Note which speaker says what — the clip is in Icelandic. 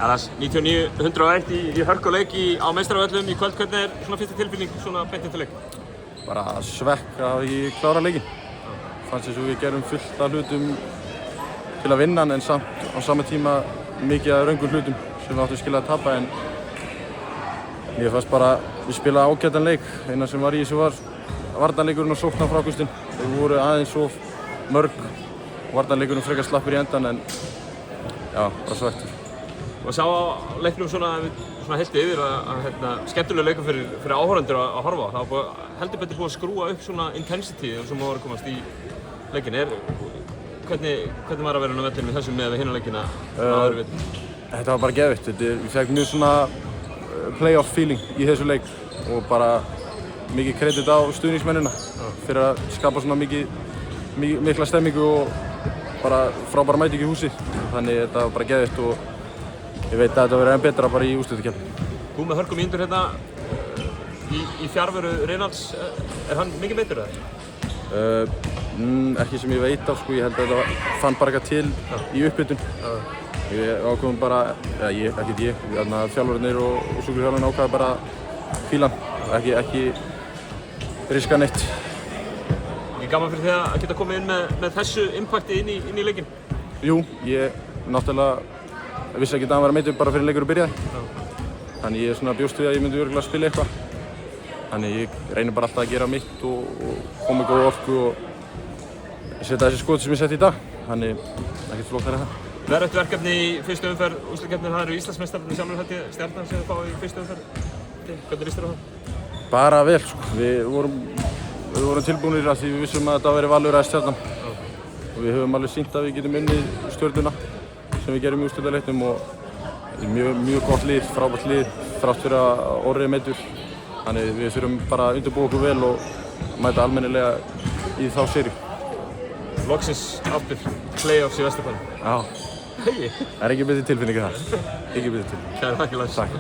Speaker 1: Alas, 99-101 í hörkuleik á Meistaravöllum í kvöld. Hvernig svona fyrsta tilfinning svona beint eftir leik?
Speaker 2: Bara svekk að ég klára leikinn. Fannst eins og við gerum fullt af hlutum til að vinna en samt á sama tíma mikið af röngum hlutum sem við áttum skilja að tapa en mér fannst bara við spila ágætan leik. Eina sem var í þessu var varnarleikurinn og sóknarfrákustin. Þau voru aðeins of mörg og varnarleikurinn frekar slappur í endan en já, bara svekktur.
Speaker 1: Og sá á leiknum svona heilt yfir að skemmtilega leikur fyrir áhorfendur að horfa. Það var heldur betur búið að skrúa upp svona intensity sem var að komast í leikin. Hvernig var að vera á vellinum í þessum með hina leikina á öðru viti?
Speaker 2: Þetta var bara geðveikt. Ég fekk mjög svona playoff feeling í þessu leik og bara mikið kredit á stuðningsmennina fyrir að skapa svona mikla stemmingu og bara frábæra mæting í húsi. Þannig þetta var bara geðveikt og ég veit að þetta verður enn betra bara í úrslitakeppni.
Speaker 1: Þú með hörkum índur hérna í fjarveru Reynalds, hann mikið meiddur eða?
Speaker 2: Ekki sem ég veit af sko, ég held að þetta fann bara eitthvað til í upphitun. Ég ákveðum bara, þjálfararnir og sjúkraþjálfarinn ákveða bara fílan, ekki riska neitt.
Speaker 1: Ekki gaman fyrir þig að geta komið inn með þessu impakti inn í leikinn?
Speaker 2: Jú, ég náttúrulega vissi ekki að hann var meiddur bara fyrir leikur að byrjaði. Þannig ég bjóst við að ég myndi örugglega spila eitthvað. Þannig ég reynir bara alltaf að gera mitt og koma með góða orku og setja þessi skot sem ég setti í dag. Þannig ekkert flóknara en það.
Speaker 1: Verðugt verkefni í fyrstu umferð úrslitakeppni, það eru Íslandsmeistararnir sjálfur held ég, Stjarnan sem þið fá í fyrstu umferð. Hvernig líst þér á það?
Speaker 2: Bara vel sko. Við vorum tilbúnir að því við vissum að þetta væri Valur eða Stjarnan. Og við höfum alveg sýnt að við getum unnið Stjörnuna sem við gerum í úrslitaleiknum og mjög gott lið, frábært lið, þrátt fyrir að Orri er meiddur. Þannig við þurfum bara að undirbúa okkur vel og mæta almennilega í þá seríu.
Speaker 1: Loksins aftur playoffs í Vesturbænum.
Speaker 2: Já. Það er ekki betri tilfinning en það. Ekki betri tilfinning.
Speaker 1: Kæra þakkir Lars.
Speaker 2: Takk.